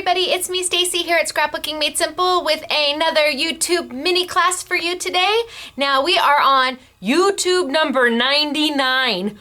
everybody, it's me Stacy here at Scrapbooking Made Simple with another YouTube mini class for you today. Now we are on YouTube number 99.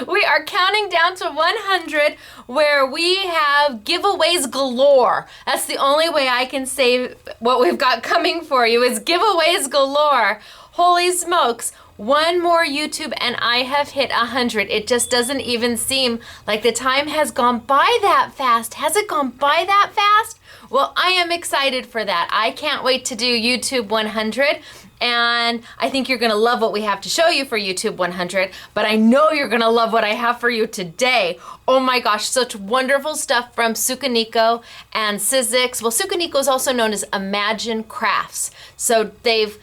We are counting down to 100 where we have giveaways galore. That's the only way I can say what we've got coming for you is giveaways galore. Holy smokes. One more YouTube and I have hit 100. It just doesn't even seem like the time has gone by that fast. Has it gone by that fast? Well, I am excited for that. I can't wait to do YouTube 100. And I think you're gonna love what we have to show you for YouTube 100, but I know you're gonna love what I have for you today. Oh my gosh, such wonderful stuff from Sukaniko and Sizzix. Well, Sukaniko is also known as Imagine Crafts. So they've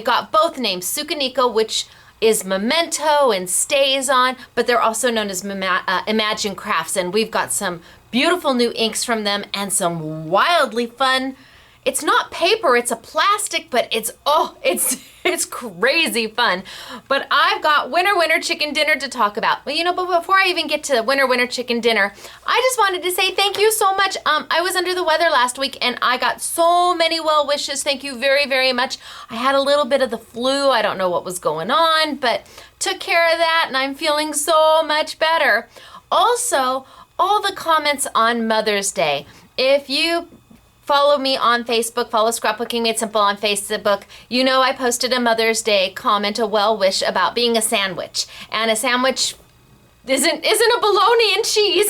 got both names, Sukaniko, which is memento and stays on, but they're also known as Imagine Crafts, and we've got some beautiful new inks from them and some wildly fun. It's not paper, it's a plastic, but it's crazy fun. But I've got winner chicken dinner to talk about. Well, but before I even get to winner chicken dinner, I just wanted to say thank you so much. I was under the weather last week and I got so many well wishes. Thank you very, very much. I had a little bit of the flu. I don't know what was going on, but took care of that and I'm feeling so much better. Also, all the comments on Mother's Day. If you follow me on Facebook, follow Scrapbooking Made Simple on Facebook. You know I posted a Mother's Day comment, a well wish about being a sandwich. And a sandwich isn't a bologna and cheese.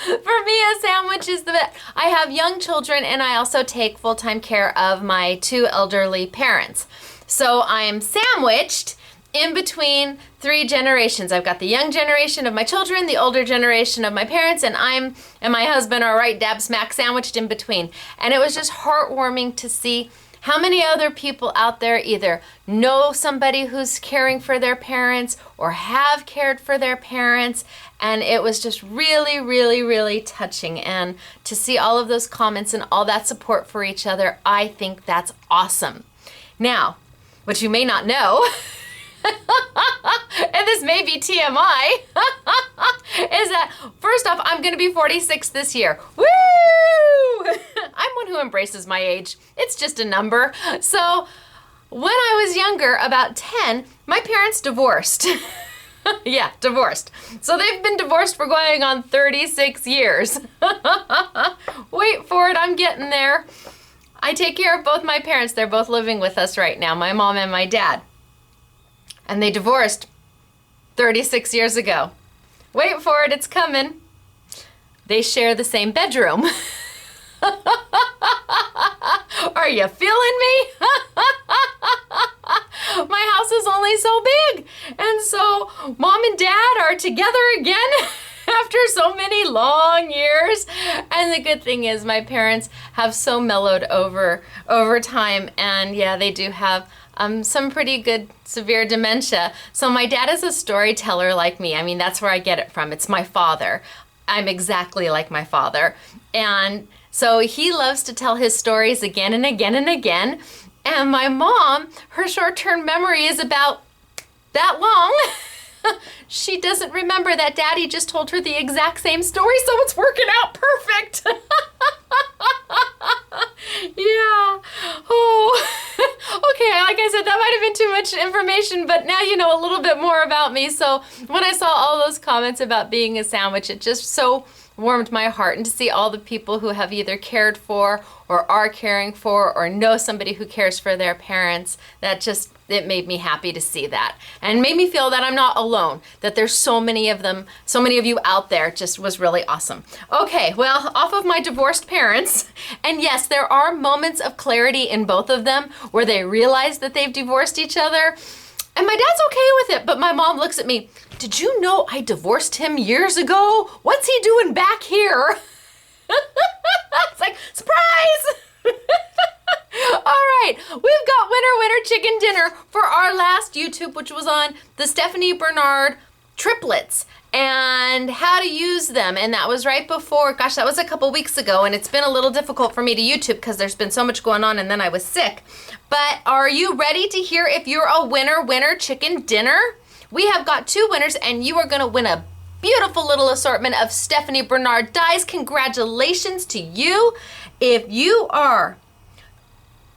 For me, a sandwich is the best. I have young children and I also take full-time care of my two elderly parents. So I am sandwiched in between three generations. I've got the young generation of my children, the older generation of my parents, and I and my husband are right dab smack sandwiched in between. And it was just heartwarming to see how many other people out there either know somebody who's caring for their parents or have cared for their parents. And it was just really, really, really touching. And to see all of those comments and all that support for each other, I think that's awesome. Now, what you may not know, and this may be TMI, is that first off, I'm gonna be 46 this year. Woo! I'm one who embraces my age. It's just a number. So when I was younger, about 10, my parents divorced. Yeah, divorced. So they've been divorced for going on 36 years. Wait for it, I'm getting there. I take care of both my parents. They're both living with us right now, my mom and my dad. And they divorced 36 years ago. Wait for it, it's coming. They share the same bedroom. Are you feeling me? My house is only so big. And so mom and dad are together again after so many long years. And the good thing is my parents have so mellowed over time. And yeah, they do have some pretty good severe dementia. So my dad is a storyteller like me. I mean, that's where I get it from. It's my father. I'm exactly like my father. And so he loves to tell his stories again and again and again. And my mom, her short-term memory is about that long. She doesn't remember that daddy just told her the exact same story, so it's working out perfect. Yeah. Oh. Okay, like I said, that might have been too much information, but now you know a little bit more about me. So when I saw all those comments about being a sandwich, it just so warmed my heart. And to see all the people who have either cared for or are caring for or know somebody who cares for their parents, it made me happy to see that. And made me feel that I'm not alone, that there's so many of them, so many of you out there. Just was really awesome. Okay, well, off of my divorced parents, and yes, there are moments of clarity in both of them where they realize that they've divorced each other. And my dad's okay with it, but my mom looks at me, did you know I divorced him years ago? What's he doing back here? It's like, surprise! All right, we've got winner chicken dinner for our last YouTube, which was on the Stephanie Bernard triplets and how to use them. And that was right before, gosh, that was a couple weeks ago, and it's been a little difficult for me to YouTube because there's been so much going on and then I was sick. But are you ready to hear if you're a winner chicken dinner? We have got two winners and you are gonna win a beautiful little assortment of Stephanie Bernard dies. Congratulations to you. If you are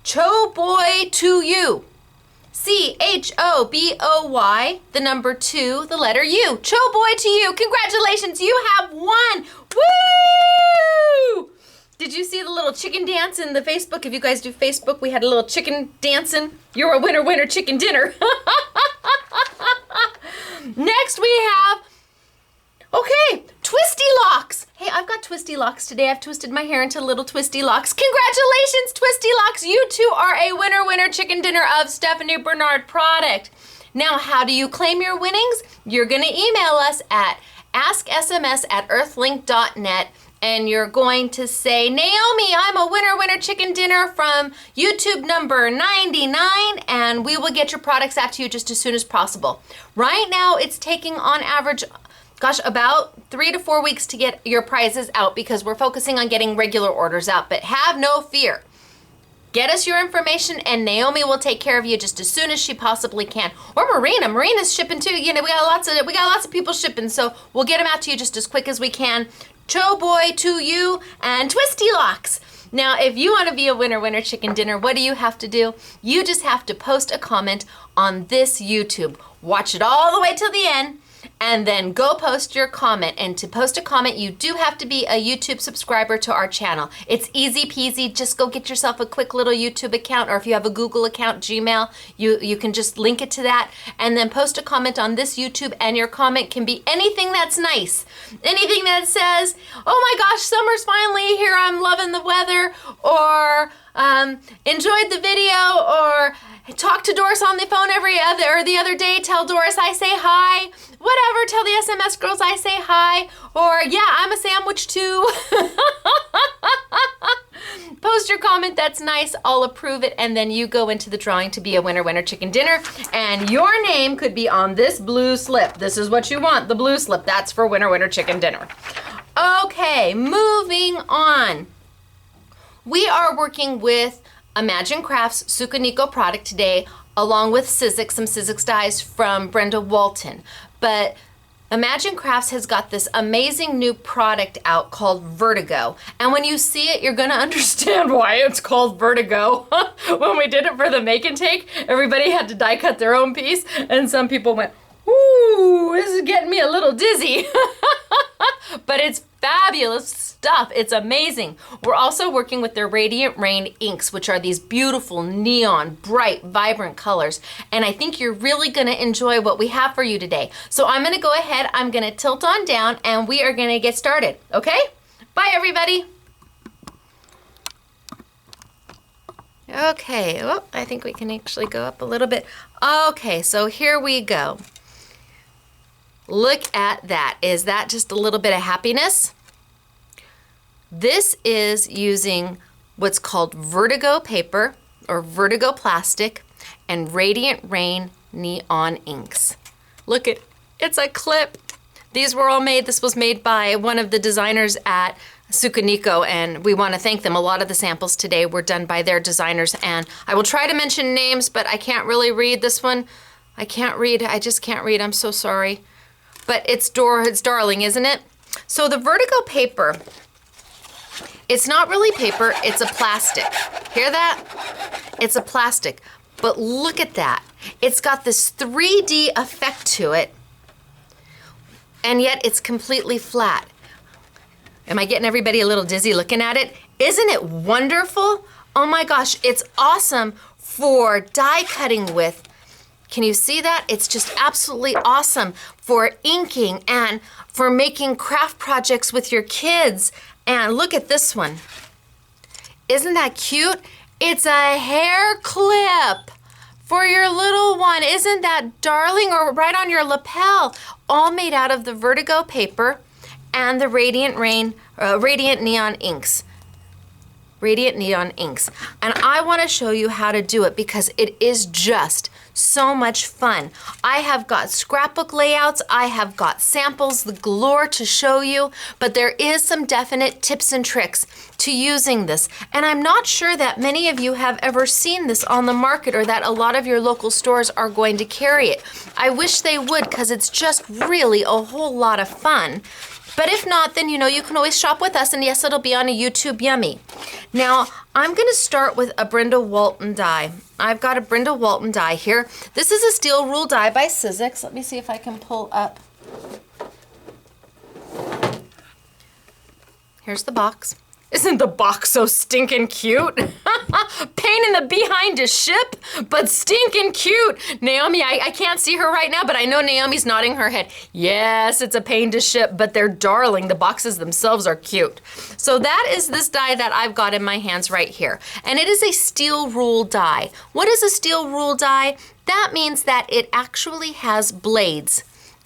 Cho Boy to You, CHOBOY, the number 2, the letter U. Cho Boy to You. Congratulations, you have won. Woo! Did you see the little chicken dance in the Facebook? If you guys do Facebook, we had a little chicken dancing. You're a winner, winner, chicken dinner. Next we have, okay, twisty locks. Hey, I've got twisty locks today. I've twisted my hair into little twisty locks. Congratulations, twisty locks. You too are a winner, winner, chicken dinner of Stephanie Bernard product. Now, how do you claim your winnings? You're gonna email us at asksms@earthlink.net, and you're going to say, Naomi, I'm a winner, winner, chicken dinner from YouTube number 99, and we will get your products out to you just as soon as possible. Right now, it's taking on average, gosh, about 3 to 4 weeks to get your prizes out because we're focusing on getting regular orders out, but have no fear. Get us your information and Naomi will take care of you just as soon as she possibly can. Or Marina. Marina's shipping too. You know, we got lots of people shipping, so we'll get them out to you just as quick as we can. Cho Boy to You and Twisty Locks. Now, if you want to be a winner, winner, chicken dinner, what do you have to do? You just have to post a comment on this YouTube. Watch it all the way till the end, and then go post your comment. And to post a comment, you do have to be a YouTube subscriber to our channel. It's easy peasy. Just go get yourself a quick little YouTube account, or if you have a Google account, Gmail, you can just link it to that, and then post a comment on this YouTube, and your comment can be anything that's nice. Anything that says, oh my gosh, summer's finally here, I'm loving the weather, or enjoyed the video, or talk to Doris on the phone the other day, tell Doris I say hi. Whatever, tell the SMS girls I say hi. Or, yeah, I'm a sandwich too. Post your comment that's nice, I'll approve it, and then you go into the drawing to be a winner, winner, chicken dinner. And your name could be on this blue slip. This is what you want, the blue slip. That's for winner, winner, chicken dinner. Okay, moving on. We are working with Imagine Crafts Sukaniko product today, along with Sizzix, some Sizzix dies from Brenda Walton. But Imagine Crafts has got this amazing new product out called Vertigo. And when you see it, you're gonna understand why it's called Vertigo. When we did it for the make and take, everybody had to die cut their own piece, and some people went, ooh, this is getting me a little dizzy. But it's fabulous stuff. It's amazing. We're also working with their Radiant Rain inks, which are these beautiful neon, bright, vibrant colors. And I think you're really gonna enjoy what we have for you today. So I'm gonna go ahead, I'm gonna tilt on down, and we are gonna get started, okay? Bye, everybody. Okay, oh, I think we can actually go up a little bit. Okay, so here we go. Look at that. Is that just a little bit of happiness? This is using what's called Vertigo paper or Vertigo plastic and Radiant Rain neon inks. Look at, it's a clip. These were all made, this was made by one of the designers at Sukaniko, and we want to thank them. A lot of the samples today were done by their designers, and I will try to mention names, but I can't really read this one. I can't read, I just can't read, I'm so sorry. But it's darling, isn't it? So the Vertigo paper, it's not really paper, it's a plastic. Hear that? It's a plastic, but look at that. It's got this 3D effect to it, and yet it's completely flat. Am I getting everybody a little dizzy looking at it? Isn't it wonderful? Oh my gosh, it's awesome for die cutting with. Can you see that? It's just absolutely awesome for inking and for making craft projects with your kids. And look at this one. Isn't that cute? It's a hair clip for your little one. Isn't that darling? Or right on your lapel. All made out of the Vertigo paper and the Radiant Neon inks. Radiant Neon inks. And I want to show you how to do it because it is just so much fun. I have got scrapbook layouts, I have got samples galore to show you, but there is some definite tips and tricks to using this. And I'm not sure that many of you have ever seen this on the market or that a lot of your local stores are going to carry it. I wish they would, because it's just really a whole lot of fun. But if not, then you can always shop with us, and yes, it'll be on a YouTube Yummy. Now, I'm gonna start with a Brenda Walton die. I've got a Brenda Walton die here. This is a steel rule die by Sizzix. Let me see if I can pull up. Here's the box. Isn't the box so stinking cute? Pain in the behind to ship, but stinking cute. Naomi, I can't see her right now, but I know Naomi's nodding her head. Yes, it's a pain to ship, but they're darling. The boxes themselves are cute. So that is this die that I've got in my hands right here. And it is a steel rule die. What is a steel rule die? That means that it actually has blades.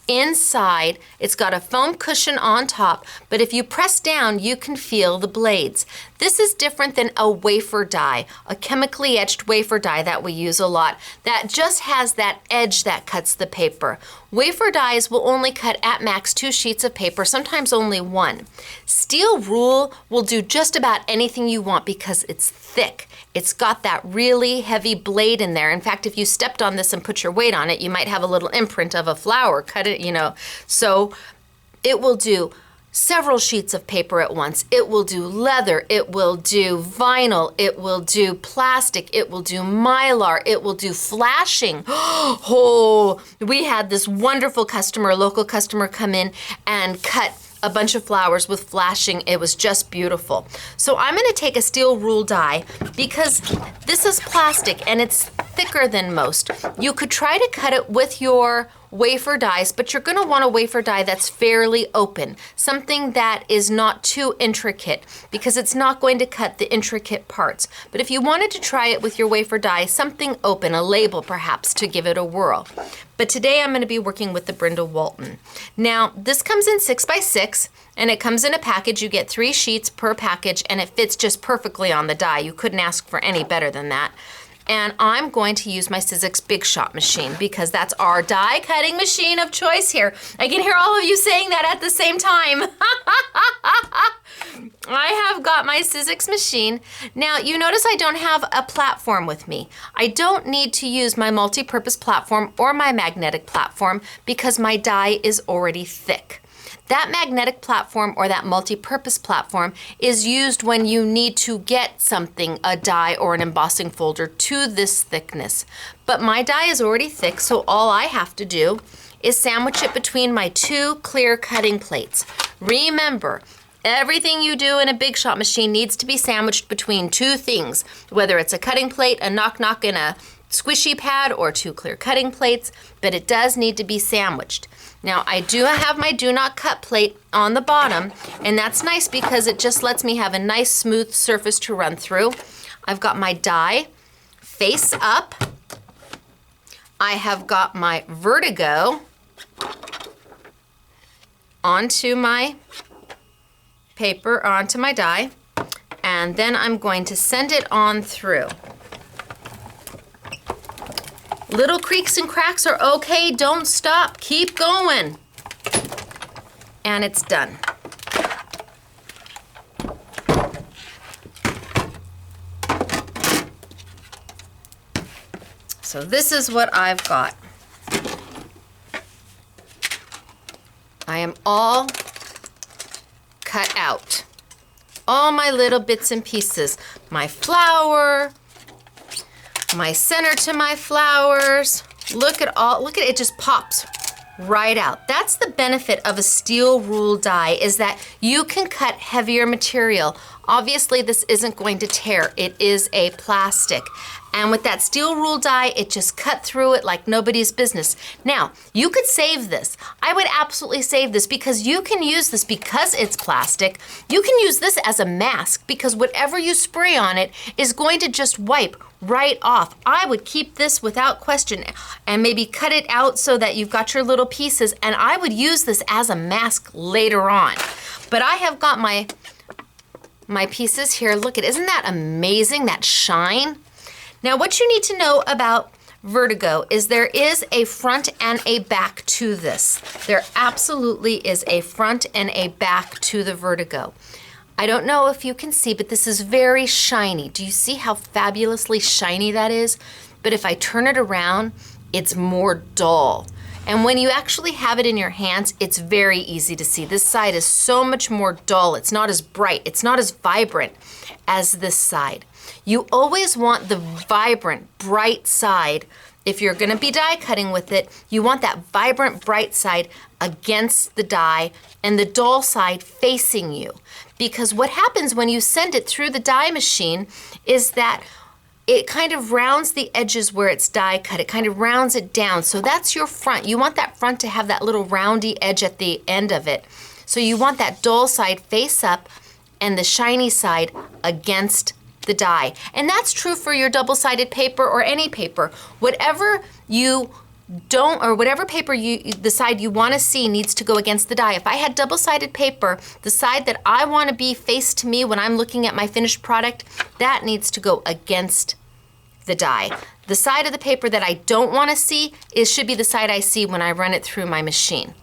Inside, it's got a foam cushion on top, but if you press down, you can feel the blades. This is different than a wafer die, a chemically etched wafer die that we use a lot, that just has that edge that cuts the paper. Wafer dies will only cut at max 2 sheets of paper, sometimes only 1. Steel rule will do just about anything you want because it's thick. It's got that really heavy blade in there. In fact, if you stepped on this and put your weight on it, you might have a little imprint of a flower, cut it, So it will do several sheets of paper at once. It will do leather, it will do vinyl, it will do plastic, it will do mylar, it will do flashing. Oh, we had this wonderful customer, local customer, come in and cut a bunch of flowers with flashing. It was just beautiful. So I'm going to take a steel rule die because this is plastic and it's thicker than most. You could try to cut it with your wafer dies, but you're going to want a wafer die that's fairly open, something that is not too intricate, because it's not going to cut the intricate parts. But if you wanted to try it with your wafer die, something open, a label perhaps, to give it a whirl. But today I'm going to be working with the Brenda Walton. Now, this comes in 6x6, and it comes in a package. You get 3 sheets per package, and it fits just perfectly on the die. You couldn't ask for any better than that. And I'm going to use my Sizzix Big Shot machine because that's our die cutting machine of choice here. I can hear all of you saying that at the same time. I have got my Sizzix machine. Now, you notice I don't have a platform with me. I don't need to use my multi-purpose platform or my magnetic platform because my die is already thick. That magnetic platform or that multi-purpose platform is used when you need to get something, a die or an embossing folder, to this thickness. But my die is already thick, so all I have to do is sandwich it between my 2 clear cutting plates. Remember, everything you do in a Big Shot machine needs to be sandwiched between 2 things, whether it's a cutting plate, a knock-knock, and a squishy pad, or 2 clear cutting plates, but it does need to be sandwiched. Now, I do have my do not cut plate on the bottom, and that's nice because it just lets me have a nice smooth surface to run through. I've got my die face up. I have got my Vertigo onto my paper, onto my die, and then I'm going to send it on through. Little creaks and cracks are okay, don't stop, keep going. And it's done. So this is what I've got. I am all cut out. All my little bits and pieces. My flower, my center to my flowers. Look at it, it just pops right out. That's the benefit of a steel rule die, is that you can cut heavier material. Obviously, this isn't going to tear. It is a plastic. And with that steel rule die, it just cut through it like nobody's business. Now, you could save this. I would absolutely save this because you can use this because it's plastic. You can use this as a mask because whatever you spray on it is going to just wipe right off. I would keep this without question and maybe cut it out so that you've got your little pieces, and I would use this as a mask later on. But I have got my pieces here. Look at, isn't that amazing, that shine? Now, what you need to know about Vertigo is there is a front and a back to this. There absolutely is a front and a back to the Vertigo. I don't know if you can see, but this is very shiny. Do you see how fabulously shiny that is? But if I turn it around, it's more dull. And when you actually have it in your hands, it's very easy to see. This side is so much more dull. It's not as bright. It's not as vibrant as this side. You always want the vibrant, bright side. If you're gonna be die cutting with it, you want that vibrant, bright side against the die and the dull side facing you. Because what happens when you send it through the die machine is that it kind of rounds the edges where it's die cut. It kind of rounds it down. So that's your front. You want that front to have that little roundy edge at the end of it. So you want that dull side face up and the shiny side against the die. And that's true for your double-sided paper or any paper. Whatever you don't, or whatever paper the side you want to see needs to go against the die. If I had double-sided paper, the side that I want to be faced to me when I'm looking at my finished product, that needs to go against the die. The side of the paper that I don't want to see should be the side I see when I run it through my machine.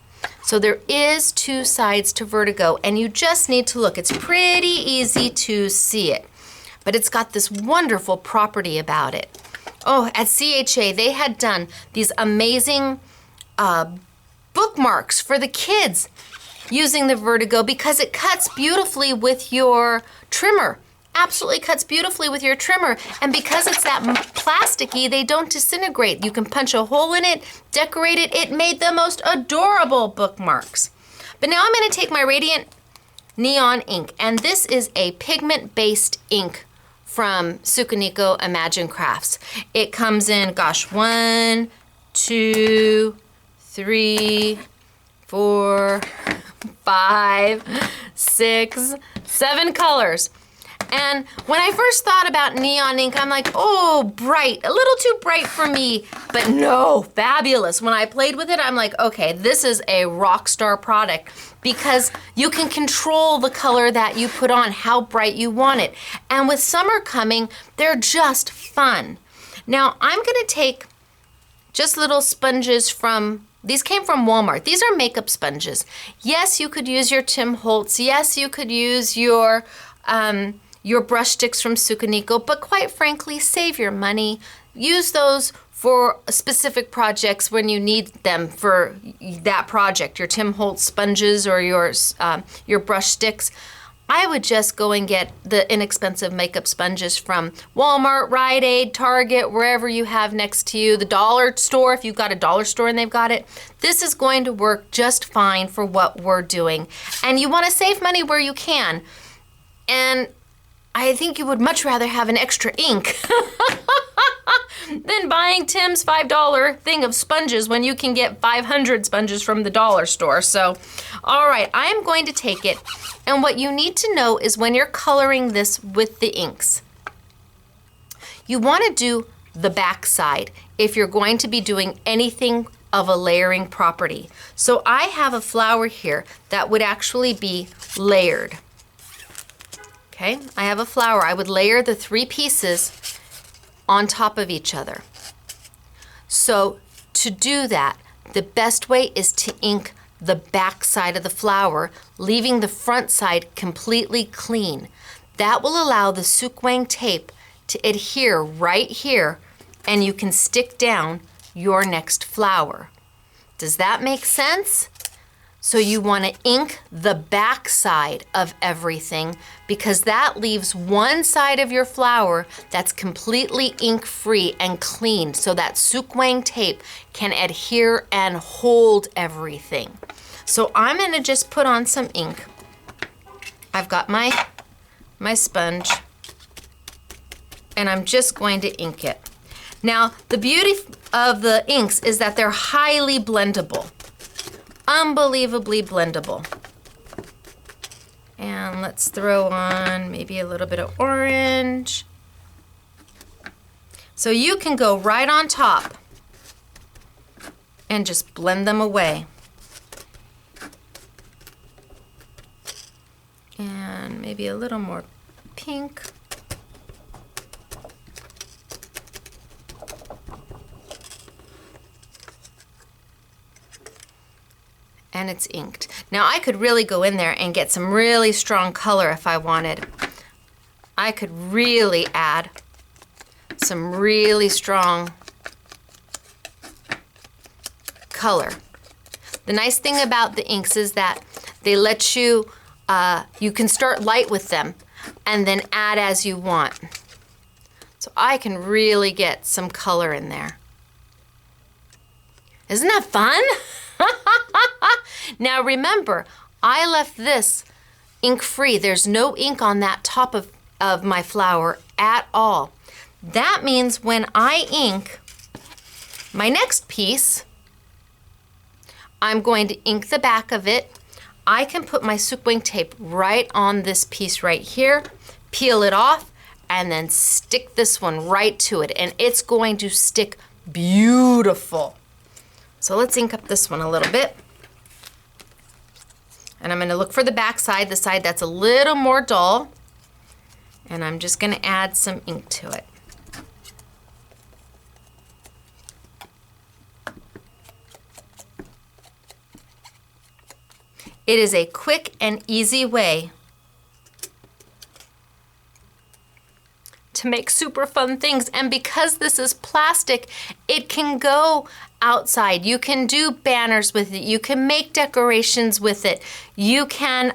So there is two sides to Vertigo, and you just need to look. It's pretty easy to see it, but it's got this wonderful property about it. Oh, at CHA, they had done these amazing bookmarks for the kids using the Vertigo because it cuts beautifully with your trimmer. Absolutely cuts beautifully with your trimmer. And because it's that plasticky, they don't disintegrate. You can punch a hole in it, decorate it. It made the most adorable bookmarks. But now I'm gonna take my Radiant Neon ink, and this is a pigment-based ink from Sukaniko Imagine Crafts. It comes in, gosh, 1, 2, 3, 4, 5, 6, 7 colors. And when I first thought about neon ink, I'm like, oh, bright, a little too bright for me, but no, fabulous. When I played with it, I'm like, okay, this is a rock star product because you can control the color that you put on, how bright you want it. And with summer coming, they're just fun. Now, I'm gonna take just little sponges these came from Walmart. These are makeup sponges. Yes, you could use your Tim Holtz. Yes, you could use your brush sticks from Sukaniko, but quite frankly, save your money. Use those for specific projects when you need them for that project, your Tim Holtz sponges or your brush sticks. I would just go and get the inexpensive makeup sponges from Walmart, Rite Aid, Target, wherever you have next to you, the dollar store, if you've got a dollar store and they've got it. This is going to work just fine for what we're doing. And you want to save money where you can. And I think you would much rather have an extra ink than buying Tim's $5 thing of sponges when you can get 500 sponges from the dollar store. So, all right, I am going to take it. And what you need to know is when you're coloring this with the inks, you want to do the back side if you're going to be doing anything of a layering property. So I have a flower here that would actually be layered. Okay, I have a flower. I would layer the 3 pieces on top of each other. So to do that, the best way is to ink the back side of the flower, leaving the front side completely clean. That will allow the Sukwang tape to adhere right here, and you can stick down your next flower. Does that make sense? So you want to ink the back side of everything because that leaves one side of your flower that's completely ink-free and clean so that Sukwang tape can adhere and hold everything. So I'm going to just put on some ink. I've got my sponge and I'm just going to ink it. Now, the beauty of the inks is that they're highly blendable. Unbelievably blendable. And let's throw on maybe a little bit of orange. So you can go right on top and just blend them away. And maybe a little more pink. and it's inked. Now I could really go in there and get some really strong color if I wanted. I could really add some really strong color. The nice thing about the inks is that they let you, you can start light with them and then add as you want. So I can really get some color in there. Isn't that fun? Now remember, I left this ink free. There's no ink on that top of my flower at all. That means when I ink my next piece, I'm going to ink the back of it. I can put my soup wing tape right on this piece right here, peel it off, and then stick this one right to it, and it's going to stick beautiful. So let's ink up this one a little bit. And I'm going to look for the back side, the side that's a little more dull, and I'm just going to add some ink to it. It is a quick and easy way to make super fun things. And because this is plastic, it can go outside. You can do banners with it. You can make decorations with it. You can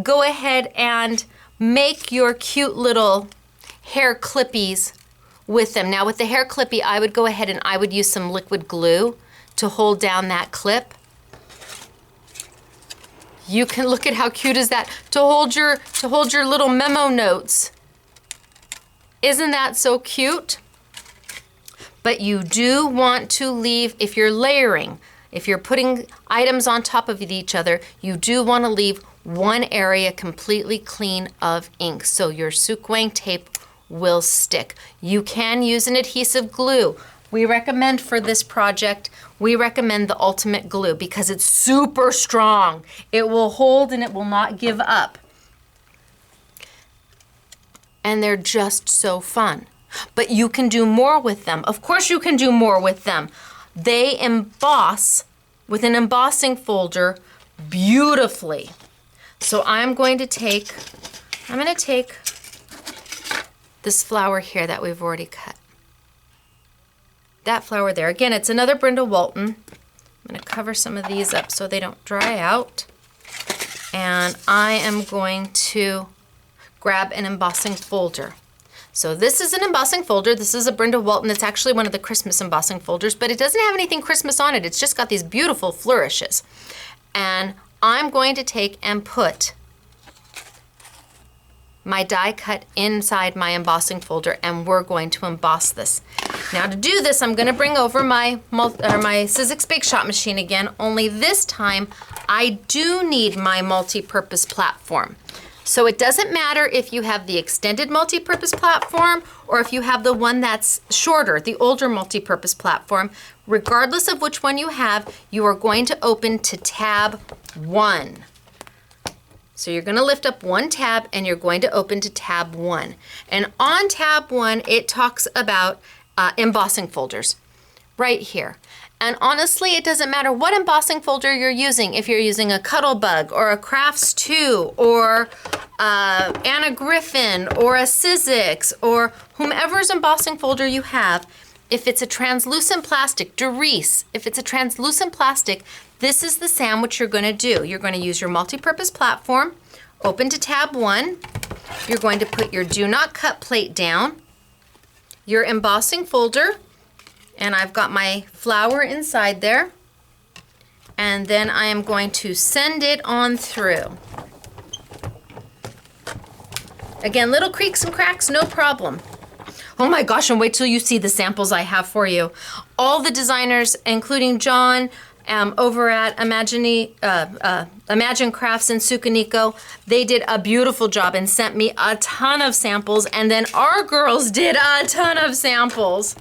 go ahead and make your cute little hair clippies with them. Now with the hair clippy, I would go ahead and I would use some liquid glue to hold down that clip. You can look at how cute is that to hold your little memo notes. Isn't that so cute? But you do want to leave, if you're layering, if you're putting items on top of each other, you do want to leave one area completely clean of ink so your soup wing tape will stick. You can use an adhesive glue. We recommend for this project, we recommend the Ultimate Glue because it's super strong. It will hold and it will not give up. And they're just so fun. But you can do more with them. Of course you can do more with them. They emboss with an embossing folder beautifully. So I'm going to take this flower here that we've already cut. That flower there. Again, it's another Brenda Walton. I'm going to cover some of these up so they don't dry out. And I am going to grab an embossing folder. So this is an embossing folder. This is a Brenda Walton. It's actually one of the Christmas embossing folders, but it doesn't have anything Christmas on it. It's just got these beautiful flourishes. And I'm going to take and put my die cut inside my embossing folder, and we're going to emboss this. Now to do this, I'm going to bring over my Sizzix Bake Shop machine again, only this time I do need my multi-purpose platform. So it doesn't matter if you have the extended multi-purpose platform or if you have the one that's shorter, the older multi-purpose platform. Regardless of which one you have, you are going to open to tab 1. So you're going to lift up one tab and you're going to open to tab 1. And on tab 1, it talks about embossing folders right here. And honestly, it doesn't matter what embossing folder you're using. If you're using a Cuttlebug or a Crafts 2 or Anna Griffin or a Sizzix or whomever's embossing folder you have, if it's a translucent plastic, Doris, if it's a translucent plastic, this is the sandwich you're going to do. You're going to use your multi-purpose platform, open to tab 1. You're going to put your do not cut plate down, your embossing folder, and I've got my flower inside there. And then I am going to send it on through. Again, little creaks and cracks, no problem. Oh my gosh, and wait till you see the samples I have for you. All the designers, including John, over at Imagine Crafts and Sukaniko, they did a beautiful job and sent me a ton of samples, and then our girls did a ton of samples.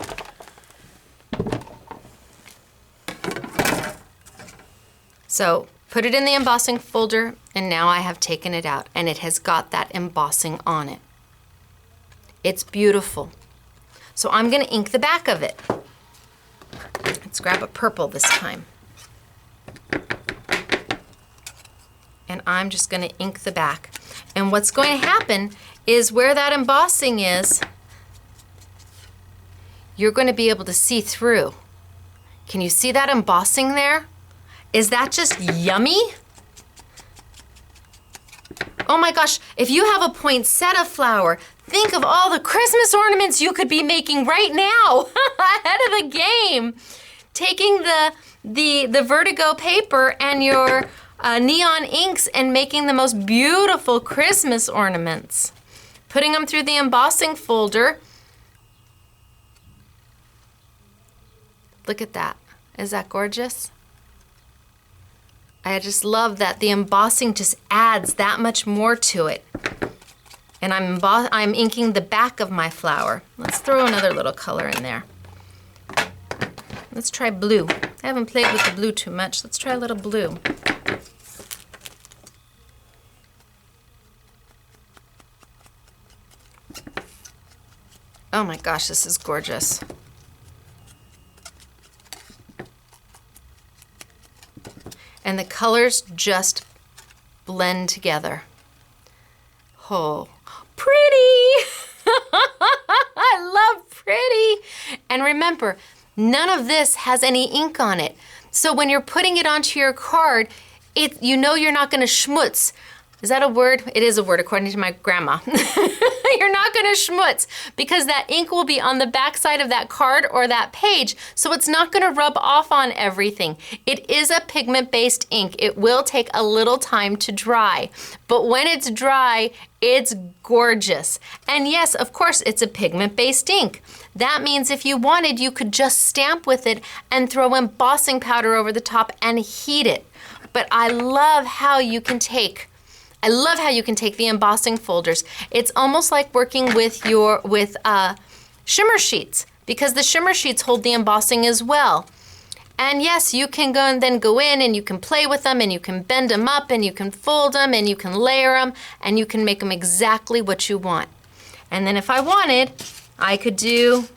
So put it in the embossing folder, and now I have taken it out, and it has got that embossing on it. It's beautiful. So I'm going to ink the back of it. Let's grab a purple this time. And I'm just gonna ink the back. And what's going to happen is where that embossing is, you're going to be able to see through. Can you see that embossing there? Is that just yummy? Oh my gosh, if you have a poinsettia flower, think of all the Christmas ornaments you could be making right now, ahead of the game. Taking the Vertigo paper and your neon inks and making the most beautiful Christmas ornaments. Putting them through the embossing folder. Look at that. Is that gorgeous? I just love that the embossing just adds that much more to it. And I'm inking the back of my flower. Let's throw another little color in there. Let's try blue. I haven't played with the blue too much. Let's try a little blue. Oh my gosh, this is gorgeous. And the colors just blend together. Oh, pretty! I love pretty! And remember, none of this has any ink on it. So when you're putting it onto your card, you know you're not gonna schmutz. Is that a word? It is a word according to my grandma. You're not gonna schmutz because that ink will be on the back side of that card or that page, so it's not gonna rub off on everything. It is a pigment-based ink. It will take a little time to dry, but when it's dry, it's gorgeous. And yes, of course, it's a pigment-based ink. That means if you wanted, you could just stamp with it and throw embossing powder over the top and heat it. But I love how you can take the embossing folders. It's almost like working with shimmer sheets, because the shimmer sheets hold the embossing as well. And yes, you can go in and you can play with them and you can bend them up and you can fold them and you can layer them and you can make them exactly what you want. And then if I wanted, I could do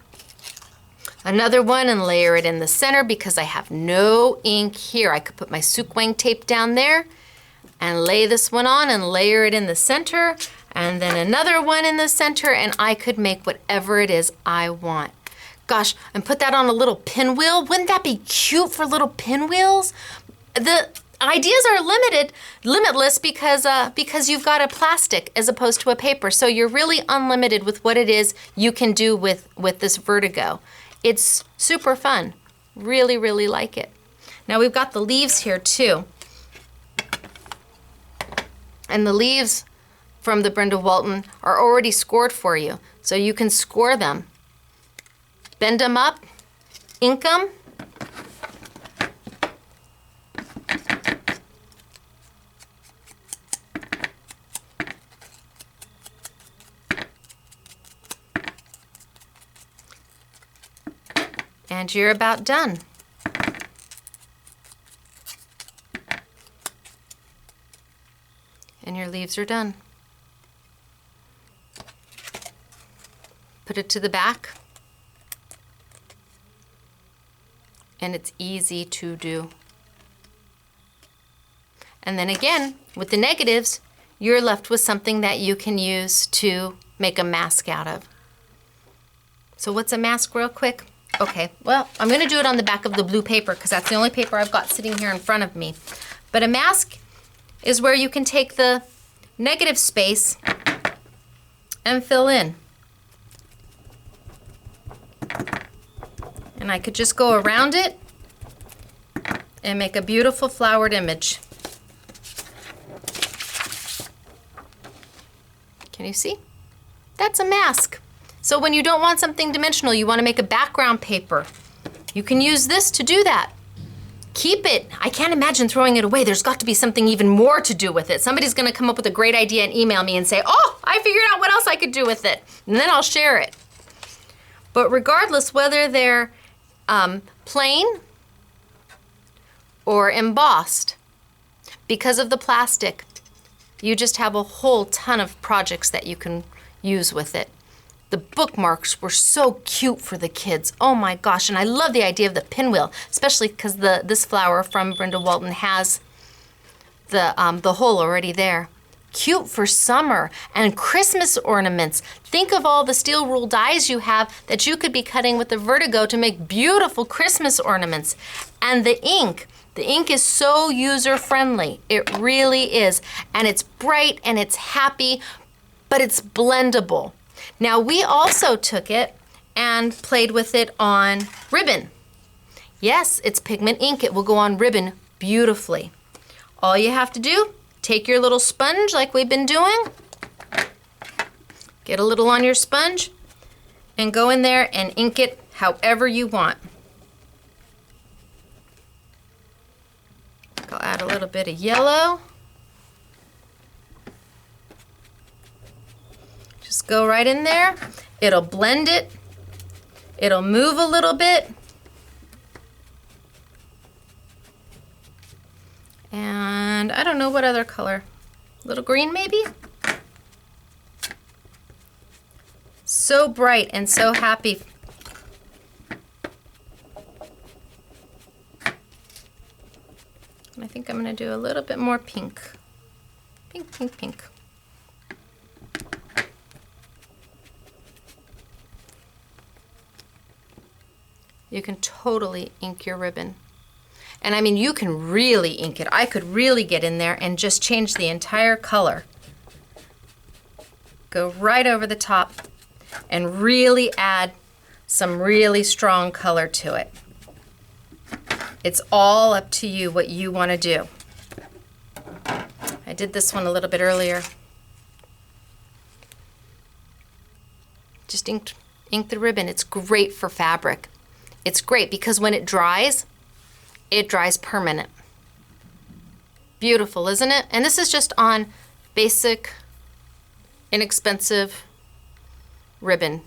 another one and layer it in the center because I have no ink here. I could put my Sukwang tape down there and lay this one on and layer it in the center, and then another one in the center, and I could make whatever it is I want. Gosh, and put that on a little pinwheel. Wouldn't that be cute for little pinwheels? The ideas are limitless because you've got a plastic as opposed to a paper, so you're really unlimited with what it is you can do with this Vertigo. It's super fun. Really, really like it. Now we've got the leaves here too. And the leaves from the Brenda Walton are already scored for you. So you can score them. Bend them up, ink them. And you're about done. And your leaves are done. Put it to the back. And it's easy to do. And then again, with the negatives, you're left with something that you can use to make a mask out of. So what's a mask real quick? Okay, well, I'm gonna do it on the back of the blue paper because that's the only paper I've got sitting here in front of me. But a mask is where you can take the negative space and fill in. And I could just go around it and make a beautiful flowered image. Can you see? That's a mask. So when you don't want something dimensional, you want to make a background paper, you can use this to do that. Keep it. I can't imagine throwing it away. There's got to be something even more to do with it. Somebody's going to come up with a great idea and email me and say, oh, I figured out what else I could do with it. And then I'll share it. But regardless whether they're plain or embossed, because of the plastic, you just have a whole ton of projects that you can use with it. The bookmarks were so cute for the kids. Oh my gosh, and I love the idea of the pinwheel, especially because this flower from Brenda Walton has the hole already there. Cute for summer and Christmas ornaments. Think of all the steel rule dies you have that you could be cutting with the Vertigo to make beautiful Christmas ornaments. And the ink is so user-friendly. It really is. And it's bright and it's happy, but it's blendable. Now we also took it and played with it on ribbon. Yes, it's pigment ink. It will go on ribbon beautifully. All you have to do, take your little sponge like we've been doing, get a little on your sponge, and go in there and ink it however you want. I'll add a little bit of yellow. Just go right in there. It'll blend it. It'll move a little bit. And I don't know what other color. A little green maybe? So bright and so happy. And I think I'm going to do a little bit more pink. Pink, pink, pink. You can totally ink your ribbon. And I mean, you can really ink it. I could really get in there and just change the entire color. Go right over the top and really add some really strong color to it. It's all up to you what you want to do. I did this one a little bit earlier. Just ink the ribbon. It's great for fabric. It's great because when it dries permanent. Beautiful, isn't it? And this is just on basic, inexpensive ribbon.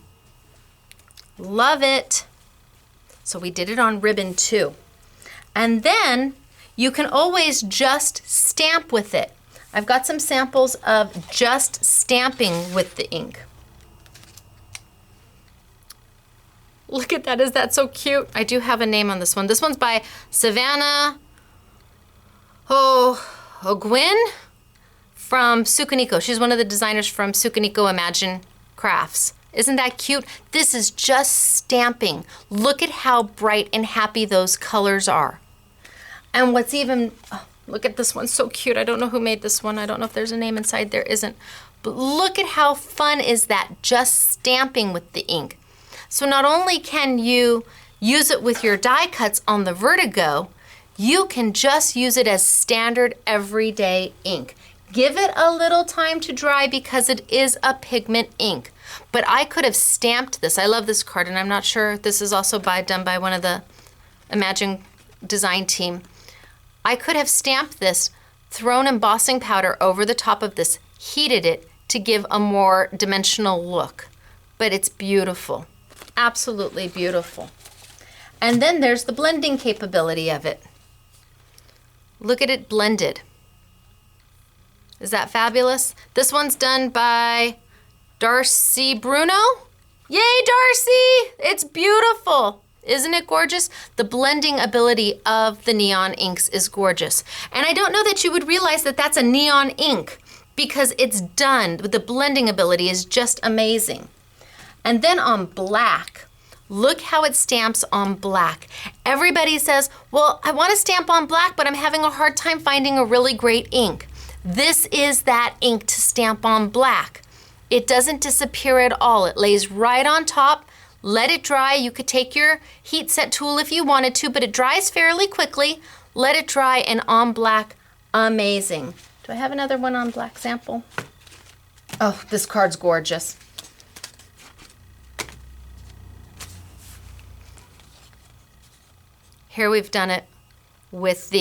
Love it. So we did it on ribbon too. And then you can always just stamp with it. I've got some samples of just stamping with the ink. Look at that, is that so cute? I do have a name on this one. This one's by Savannah O'Gwyn from Sukaniko. She's one of the designers from Sukaniko Imagine Crafts. Isn't that cute? This is just stamping. Look at how bright and happy those colors are. And what's even, oh, look at this one, so cute. I don't know who made this one. I don't know if there's a name inside, there isn't. But look at how fun is that, just stamping with the ink. So not only can you use it with your die cuts on the Vertigo, you can just use it as standard everyday ink. Give it a little time to dry because it is a pigment ink. But I could have stamped this. I love this card, and I'm not sure, this is also done by one of the Imagine design team. I could have stamped this, thrown embossing powder over the top of this, heated it to give a more dimensional look. But it's beautiful. Absolutely beautiful. And then there's the blending capability of it. Look at it blended. Is that fabulous? This one's done by Darcy Bruno. Yay, Darcy! It's beautiful. Isn't it gorgeous? The blending ability of the neon inks is gorgeous. And I don't know that you would realize that that's a neon ink because it's done. The blending ability is just amazing. And then on black, look how it stamps on black. Everybody says, well, I want to stamp on black, but I'm having a hard time finding a really great ink. This is that ink to stamp on black. It doesn't disappear at all. It lays right on top. Let it dry. You could take your heat set tool if you wanted to, but it dries fairly quickly. Let it dry, and on black, amazing. Do I have another one on black sample? Oh, this card's gorgeous. Here we've done it with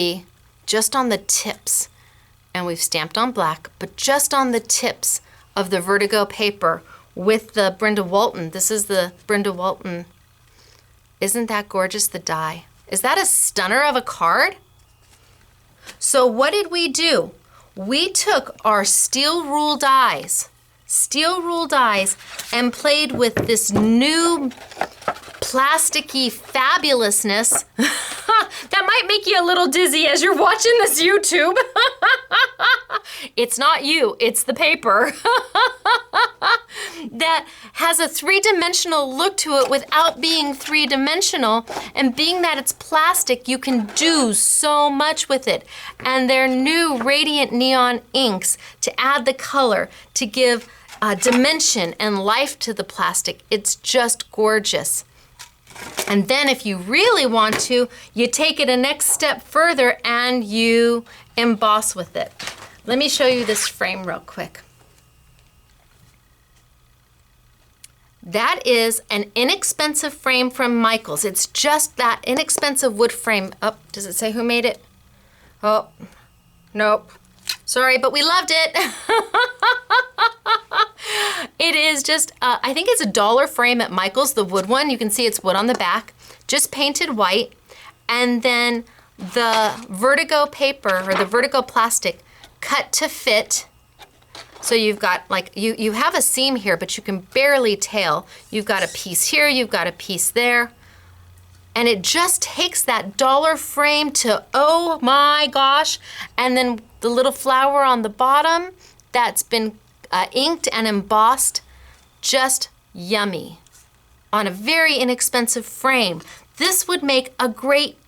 just on the tips, and we've stamped on black, but just on the tips of the Vertigo paper with the Brenda Walton. This is the Brenda Walton. Isn't that gorgeous, the die? Is that a stunner of a card? So what did we do? We took our steel rule dies, and played with this new plasticky fabulousness. That might make you a little dizzy as you're watching this YouTube. It's not you, it's the paper. That has a three-dimensional look to it without being three-dimensional, and being that it's plastic, you can do so much with it. And their new radiant neon inks to add the color, to give dimension and life to the plastic. It's just gorgeous. And then if you really want to, you take it a next step further and you emboss with it. Let me show you this frame real quick. That is an inexpensive frame from Michaels. It's just that inexpensive wood frame. Oh, does it say who made it? Oh, nope. Sorry, but we loved it. It is just, I think it's $1 frame at Michaels, the wood one. You can see it's wood on the back, just painted white. And then the Vertigo paper, or the Vertigo plastic, cut to fit. So you've got like, you have a seam here, but you can barely tell. You've got a piece here, you've got a piece there. And it just takes that $1 frame to, oh my gosh. And then the little flower on the bottom that's been inked and embossed, just yummy. On a very inexpensive frame. This would make a great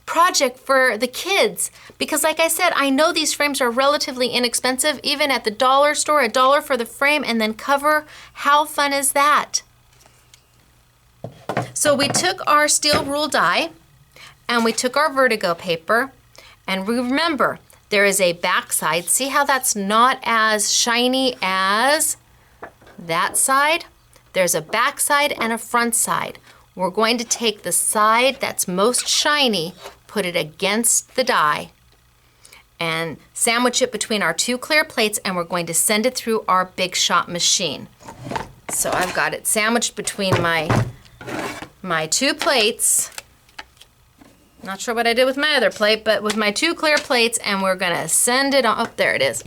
project for the kids, because like I said, I know these frames are relatively inexpensive, even at the dollar store, $1 for the frame and then cover. How fun is that? So we took our steel rule die and we took our Vertigo paper, and remember, there is a back side. See how that's not as shiny as that side? There's a back side and a front side. We're going to take the side that's most shiny, put it against the die, and sandwich it between our two clear plates, and we're going to send it through our Big Shot machine. So I've got it sandwiched between my two plates. Not sure what I did with my other plate, but with my two clear plates, and we're gonna send it on, oh, there it is.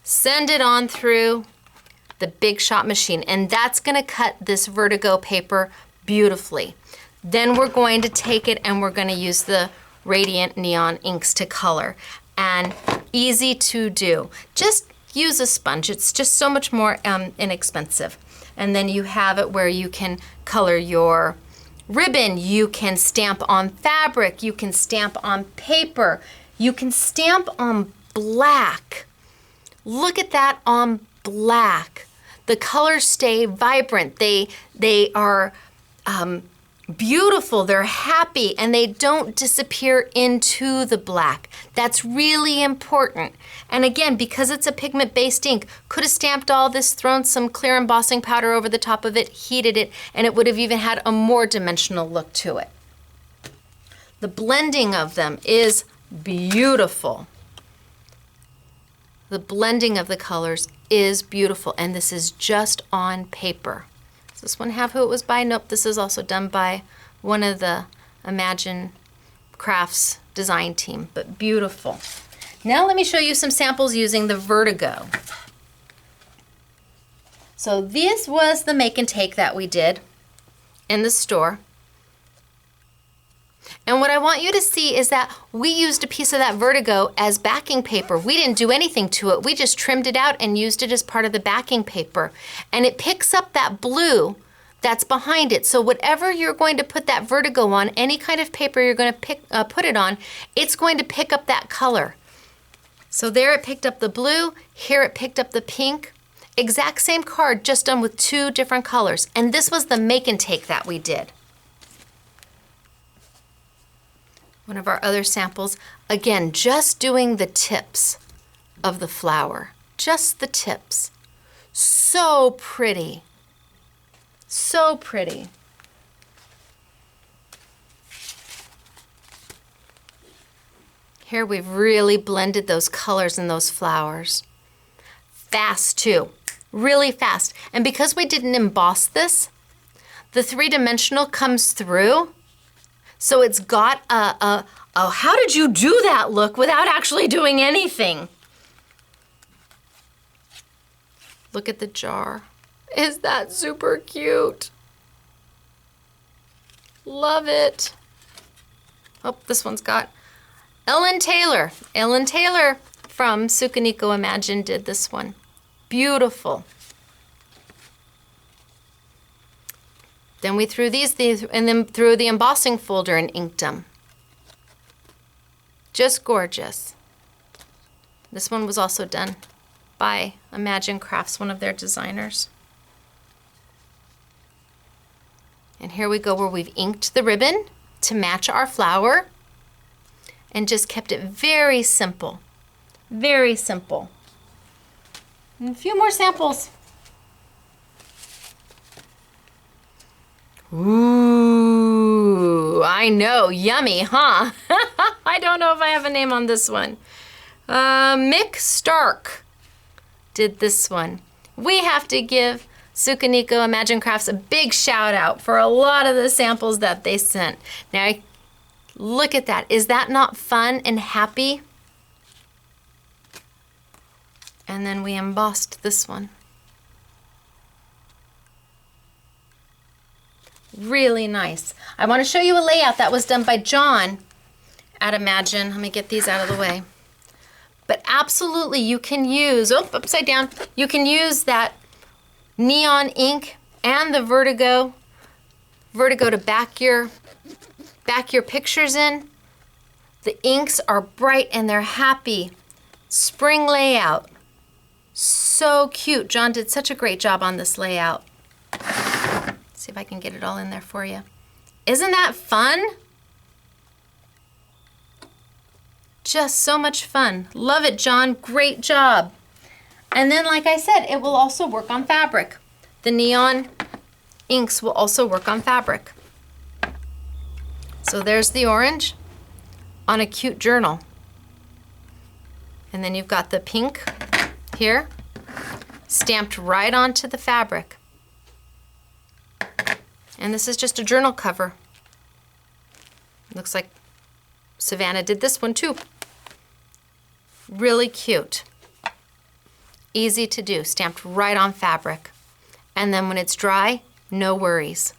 Send it on through the Big Shot machine, and that's gonna cut this Vertigo paper beautifully. Then we're going to take it and we're gonna use the radiant neon inks to color. And easy to do. Just use a sponge. It's just so much more inexpensive. And then you have it where you can color your ribbon, you can stamp on fabric, you can stamp on paper, you can stamp on black. Look at that on black. The colors stay vibrant. They are beautiful, they're happy, and they don't disappear into the black. That's really important. And again, because it's a pigment-based ink, could have stamped all this, thrown some clear embossing powder over the top of it, heated it, and it would have even had a more dimensional look to it. The blending of them is beautiful. The blending of the colors is beautiful, and this is just on paper. Does this one have who it was by? Nope, this is also done by one of the Imagine Crafts design team, but beautiful. Now let me show you some samples using the Vertigo. So this was the make and take that we did in the store. And what I want you to see is that we used a piece of that Vertigo as backing paper. We didn't do anything to it. We just trimmed it out and used it as part of the backing paper. And it picks up that blue that's behind it. So whatever you're going to put that Vertigo on, any kind of paper you're going to put it on, it's going to pick up that color. So there it picked up the blue, here it picked up the pink. Exact same card, just done with two different colors. And this was the make and take that we did. One of our other samples, again, just doing the tips of the flower. Just the tips. So pretty. So pretty. Here we've really blended those colors in those flowers. Fast too, really fast. And because we didn't emboss this, the three-dimensional comes through. So it's got a how did you do that look without actually doing anything? Look at the jar. Is that super cute? Love it. Oh, this one's got Ellen Taylor. Ellen Taylor from Sukaniko Imagine did this one. Beautiful. Then we threw these and then threw the embossing folder and inked them. Just gorgeous. This one was also done by Imagine Crafts, one of their designers. And here we go where we've inked the ribbon to match our flower and just kept it very simple. Very simple. And a few more samples. Ooh, I know, yummy, huh? I don't know if I have a name on this one. Mick Stark did this one. We have to give Sukaniko Imagine Crafts a big shout out for a lot of the samples that they sent. Now, look at that. Is that not fun and happy? And then we embossed this one. Really nice. I want to show you a layout that was done by John at Imagine. Let me get these out of the way. But absolutely you can use, oh, upside down, you can use that neon ink and the Vertigo to back your pictures in. The inks are bright and they're happy. Spring layout. So cute. John did such a great job on this layout. See if I can get it all in there for you. Isn't that fun? Just so much fun. Love it, John. Great job. And then, like I said, it will also work on fabric. The neon inks will also work on fabric. So there's the orange on a cute journal. And then you've got the pink here, stamped right onto the fabric. And this is just a journal cover. Looks like Savannah did this one too. Really cute. Easy to do, stamped right on fabric. And then when it's dry, no worries.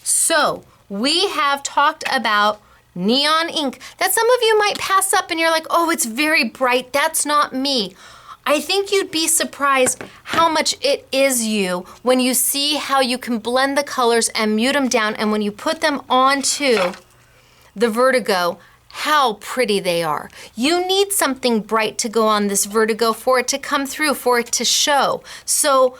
So we have talked about neon ink that some of you might pass up and you're like, oh, it's very bright. That's not me. I think you'd be surprised how much it is you when you see how you can blend the colors and mute them down, and when you put them onto the Vertigo, how pretty they are. You need something bright to go on this Vertigo for it to come through, for it to show. So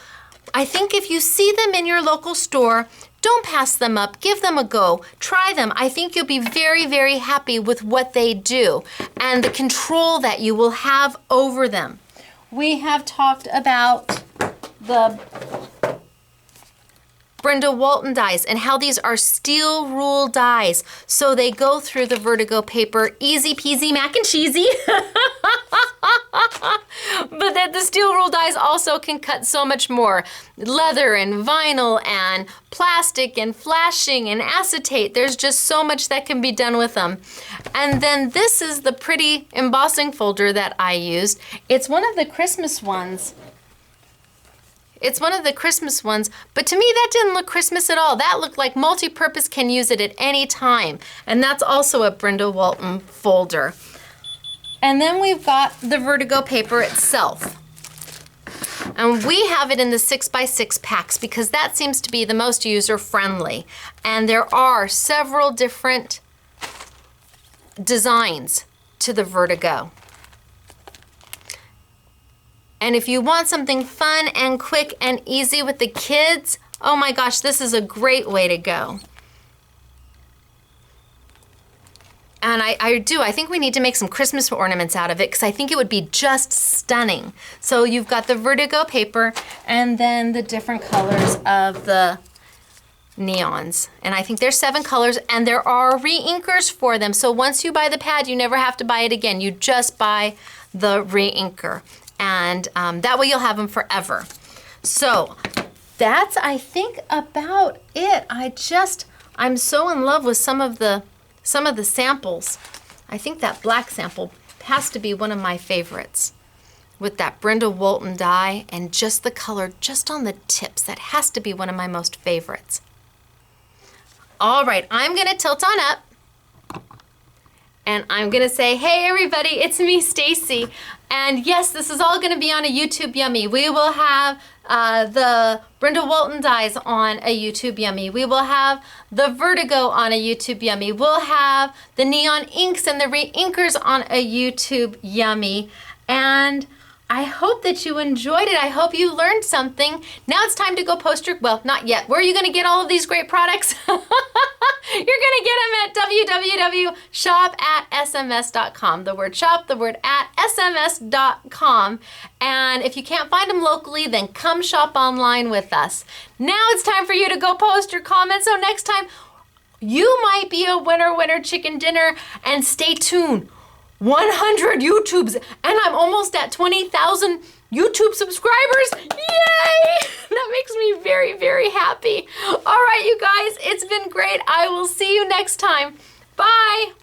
I think if you see them in your local store, don't pass them up, give them a go, try them. I think you'll be very, very happy with what they do and the control that you will have over them. We have talked about the Brenda Walton dies and how these are steel rule dies. So they go through the Vertigo paper, easy peasy mac and cheesy. But that the steel rule dies also can cut so much more. Leather and vinyl and plastic and flashing and acetate. There's just so much that can be done with them. And then this is the pretty embossing folder that I used. It's one of the Christmas ones. It's one of the Christmas ones, but to me that didn't look Christmas at all. That looked like multi-purpose, can use it at any time. And that's also a Brenda Walton folder. And then we've got the Vertigo paper itself. And we have it in the 6x6 packs because that seems to be the most user-friendly. And there are several different designs to the Vertigo. And if you want something fun and quick and easy with the kids, oh my gosh, this is a great way to go. And I think we need to make some Christmas ornaments out of it because I think it would be just stunning. So you've got the Vertigo paper and then the different colors of the neons. And I think there's 7 colors and there are re-inkers for them. So once you buy the pad, you never have to buy it again. You just buy the re-inker. And that way you'll have them forever. So that's, I think, about it. I'm so in love with some of the samples. I think that black sample has to be one of my favorites with that Brenda Walton die and just the color just on the tips. That has to be one of my most favorites. All right, I'm gonna tilt on up. And I'm gonna say, hey everybody, it's me, Stacy. And yes, this is all gonna be on a YouTube Yummy. We will have the Brenda Walton dies on a YouTube Yummy. We will have the Vertigo on a YouTube Yummy. We'll have the neon inks and the re-inkers on a YouTube Yummy. And I hope that you enjoyed it. I hope you learned something. Now it's time to go post your, well, not yet. Where are you gonna get all of these great products? You're gonna get them at www.shop@sms.com. The word shop, the word @sms.com. And if you can't find them locally, then come shop online with us. Now it's time for you to go post your comments. So next time, you might be a winner chicken dinner, and stay tuned. 100 YouTubes, and I'm almost at 20,000 YouTube subscribers. Yay! That makes me very, very happy. All right, you guys, it's been great. I will see you next time. Bye.